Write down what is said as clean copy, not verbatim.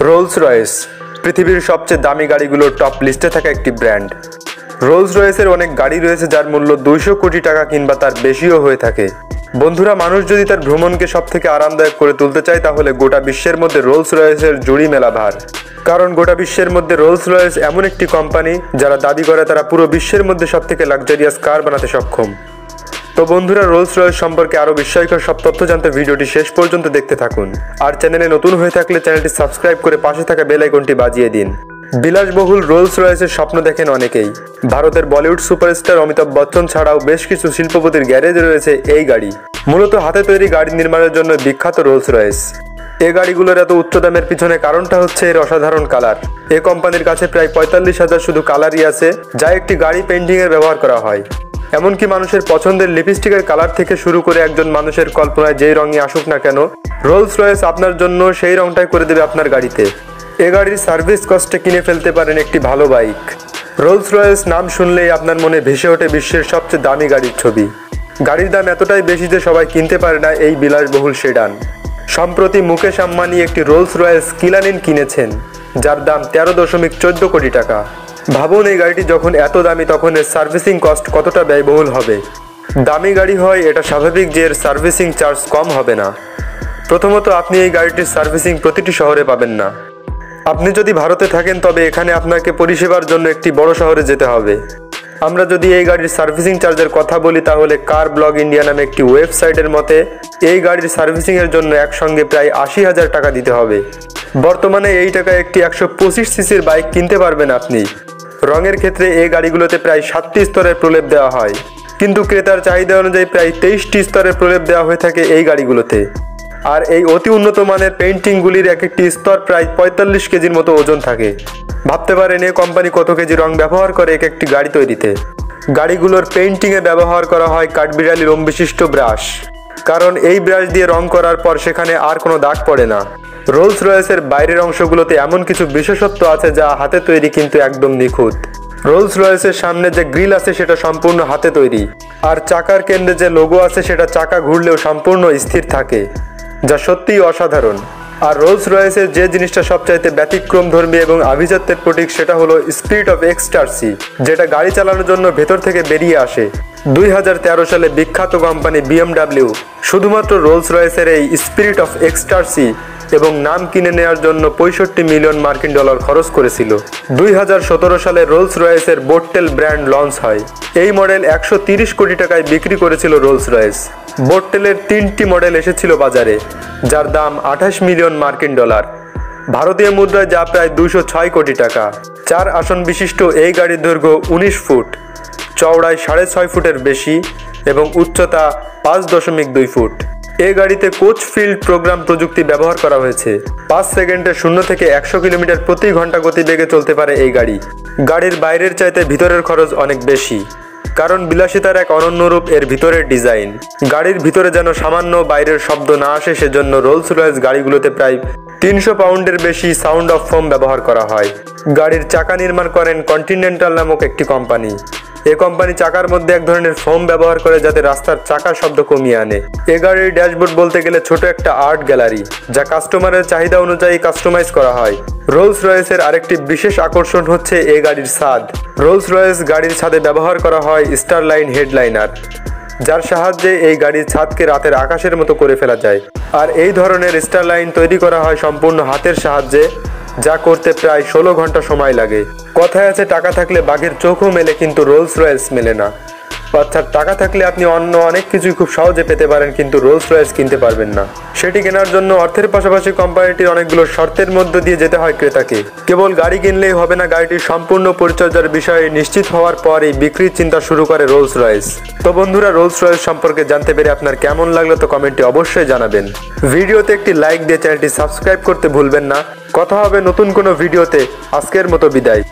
Rolls Royce পৃথিবীর সবচেয়ে দামি গাড়িগুলোর টপ লিস্টে থাকা একটি ব্র্যান্ড। রোলস রয়েসের অনেক গাড়ি রয়েছে যার মূল্য 200 কোটি টাকা কিংবা তার বেশিও হয়ে থাকে। বন্ধুরা, মানুষ যদি তার ভ্রমণকে সবথেকে আরামদায়ক করে তুলতে চায় তাহলে গোটা বিশ্বের মধ্যে রোলস রয়েসের জুড়ি মেলা ভার। কারণ গোটা বিশ্বের মধ্যে রোলস রয়েস এমন একটি কোম্পানি যারা দাবি করে তারা পুরো বিশ্বের মধ্যে সবথেকে লাক্সারিয়াস কার বানাতে সক্ষম। তো বন্ধুরা, রোলস রয়েস সম্পর্কে আরও বিস্ময়কর সব তথ্য জানতে ভিডিওটি শেষ পর্যন্ত দেখতে থাকুন। আর চ্যানেলে নতুন হয়ে থাকলে চ্যানেলটি সাবস্ক্রাইব করে পাশে থাকা বেল আইকনটি বাজিয়ে দিন। বিলাসবহুল রোলস রয়েসের স্বপ্ন দেখেন অনেকেই। ভারতের বলিউড সুপারস্টার অমিতাভ বচ্চন ছাড়াও বেশ কিছু শিল্পপতির গ্যারেজে রয়েছে এই গাড়ি। মূলত হাতে তৈরি গাড়ি নির্মাণের জন্য বিখ্যাত রোলস রয়েস। এই গাড়িগুলোর এত উচ্চ দামের পিছনে কারণটা হচ্ছে এর অসাধারণ কালার। এই কোম্পানির কাছে প্রায় 45,000 শুধু কালারই আছে, যা একটি গাড়ি পেইন্টিংয়ের ব্যবহার করা হয়। এমনকি মানুষের পছন্দের লিপস্টিকের কালার থেকে শুরু করে একজন মানুষের কল্পনায় যেই রঙই আসুক না কেন, রোলস রয়েস আপনার জন্য সেই রঙটাই করে দেবে আপনার গাড়িতে। এ গাড়ির সার্ভিস কস্টে কিনে ফেলতে পারেন একটি ভালো বাইক। রোলস রয়েস নাম শুনলেই আপনার মনে ভেসে ওঠে বিশ্বের সবচেয়ে দামি গাড়ির ছবি। গাড়ির দাম এতটাই বেশি যে সবাই কিনতে পারে না এই বিলাসবহুল সেডান। সম্প্রতি মুকেশ আম্বানি একটি রোলস রয়েস কিলানিন কিনেছেন, যার দাম 13.14 কোটি টাকা। ভাবুন, এই গাড়িটি যখন এত দামি তখন এর সার্ভিসিং কস্ট কতটা ব্যয়বহুল হবে। দামি গাড়ি হয় এটা স্বাভাবিক যে এর সার্ভিসিং চার্জ কম হবে না। প্রথমত, আপনি এই গাড়িটির সার্ভিসিং প্রতিটি শহরে পাবেন না। আপনি যদি ভারতে থাকেন তবে এখানে আপনাকে পরিষেবার জন্য একটি বড় শহরে যেতে হবে। আমরা যদি এই গাড়ির সার্ভিসিং চার্জের কথা বলি তাহলে কার ব্লগ ইন্ডিয়া নামে একটি ওয়েবসাইটের মতে এই গাড়ির সার্ভিসিংয়ের জন্য একসঙ্গে প্রায় 80,000 টাকা দিতে হবে। বর্তমানে এই টাকায় একটি 125 সিসির বাইক কিনতে পারবেন আপনি। রঙের ক্ষেত্রে এই গাড়িগুলোতে প্রায় 7টি স্তরের প্রলেপ দেওয়া হয়, কিন্তু ক্রেতার চাহিদা অনুযায়ী প্রায় 23টি স্তরের প্রলেপ দেওয়া হয়ে থাকে এই গাড়িগুলোতে। আর এই অতি উন্নত মানের পেইন্টিংগুলির এক একটি স্তর প্রায় 45 কেজির মতো ওজন থাকে। ভাবতে পারেন এই কোম্পানি কত কেজি রং ব্যবহার করে এক একটি গাড়ি তৈরিতে। গাড়িগুলোর পেইন্টিংয়ে ব্যবহার করা হয় কাঠবিড়ালি লোম বিশিষ্ট ব্রাশ, কারণ এই ব্রাশ দিয়ে রং করার পর সেখানে আর কোনো দাগ পড়ে না। রোলস রয়েসের বাইরের অংশগুলোতে এমন কিছু বিশেষত্ব আছে যা হাতে তৈরি কিন্তু একদম নিখুঁত। রোলস রয়েসের সামনে যে গ্রিল আছে সেটা সম্পূর্ণ হাতে তৈরি, আর চাকার কেন্দ্রে যে লোগো আছে সেটা চাকা ঘুরলেও সম্পূর্ণ স্থির থাকে, যা সত্যিই অসাধারণ। আর রোলস রয়েসের যে জিনিসটা সবচাইতে ব্যতিক্রমধর্মী এবং আভিজাত্যের প্রতীক সেটা হলো স্পিরিট অফ এক্সটারসি, যেটা গাড়ি চালানোর জন্য ভেতর থেকে বেরিয়ে আসে। 2013 সালে বিখ্যাত কোম্পানি BMW শুধুমাত্র রোলস রয়েসের এই স্পিরিট অফ এক্সটারসি এবং নাম কিনে নেওয়ার জন্য 65 মিলিয়ন মার্কিন ডলার খরচ করেছিল। 2017 সালে রোলস রয়েসের বোটটেল ব্র্যান্ড লঞ্চ হয়। এই মডেল 130 কোটি টাকায় বিক্রি করেছিল রোলস রয়েস। বোটটেলের 3টি মডেল এসেছিল বাজারে, যার দাম 28 মিলিয়ন মার্কিন ডলার, ভারতীয় মুদ্রায় যা প্রায় 206 কোটি টাকা। 4 আসন বিশিষ্ট এই গাড়ির দৈর্ঘ্য 19 ফুট, চওড়ায় 6.5 ফুটের বেশি এবং উচ্চতা 5.2 ফুট। এই গাড়িতে কোচ ফিল্ড প্রোগ্রাম প্রযুক্তি ব্যবহার করা হয়েছে। 5 সেকেন্ডে 0 থেকে 100 কিলোমিটার প্রতি ঘন্টা গতিবেগে চলতে পারে এই গাড়ি। গাড়ির বাইরের চাইতে ভিতরের খরচ অনেক বেশি, কারণ বিলাসিতার এক অনন্য রূপ এর ভিতরের ডিজাইন। গাড়ির ভিতরে যেন সামান্য বাইরের শব্দ না আসে সেজন্য রোলস রয়েস গাড়িগুলোতে প্রায় 300 পাউন্ডের বেশি সাউন্ড অফ ফোম ব্যবহার করা হয়। গাড়ির চাকা নির্মাণ করেন কন্টিনেন্টাল নামক একটি কোম্পানি। এই কোম্পানি চাকার মধ্যে এক ধরনের ফোম ব্যবহার করে যাতে রাস্তার চাকার শব্দ কমিয়ে আনে। এই গাড়ির ড্যাশবোর্ড বলতে গেলে ছোট একটা আর্ট গ্যালারি, যা কাস্টমারের চাহিদা অনুযায়ী কাস্টমাইজ করা হয়। রোলস রয়েসের আরেকটি বিশেষ আকর্ষণ হচ্ছে এই গাড়ির ছাদ। রোলস রয়েস গাড়ির ছাদে ব্যবহার করা হয় স্টারলাইন হেডলাইনার, যার সাহায্যে এই গাড়ির ছাদকে রাতের আকাশের মতো করে ফেলা যায়। আর এই ধরনের স্টারলাইন তৈরি করা হয় সম্পূর্ণ হাতের সাহায্যে, যা করতে প্রায় 16 ঘন্টা সময় লাগে। কথায় আছে টাকা থাকলে বাঘের চোখও মেলে, কিন্তু রোলস রয়েস মেলে না। অর্থাৎ টাকা থাকলে আপনি অন্য অনেক কিছুই খুব সহজে পেতে পারেন, কিন্তু রোলস রয়েস কিনতে পারবেন না। সেটি কেনার জন্য অর্থের পাশাপাশি কোম্পানিটির অনেকগুলো শর্তের মধ্য দিয়ে যেতে হয় ক্রেতাকে। কেবল গাড়ি কিনলেই হবে না, গাড়িটির সম্পূর্ণ পরিচর্যার বিষয়ে নিশ্চিত হওয়ার পরই বিক্রির চিন্তা শুরু করে রোলস রয়েস। তো বন্ধুরা, রোলস রয়েস সম্পর্কে জানতে পেরে আপনার কেমন লাগলো তো কমেন্টে অবশ্যই জানাবেন। ভিডিওতে একটি লাইক দিয়ে চ্যানেলটি সাবস্ক্রাইব করতে ভুলবেন না। কথা হবে নতুন কোনো ভিডিওতে। আজকের মতো বিদায়।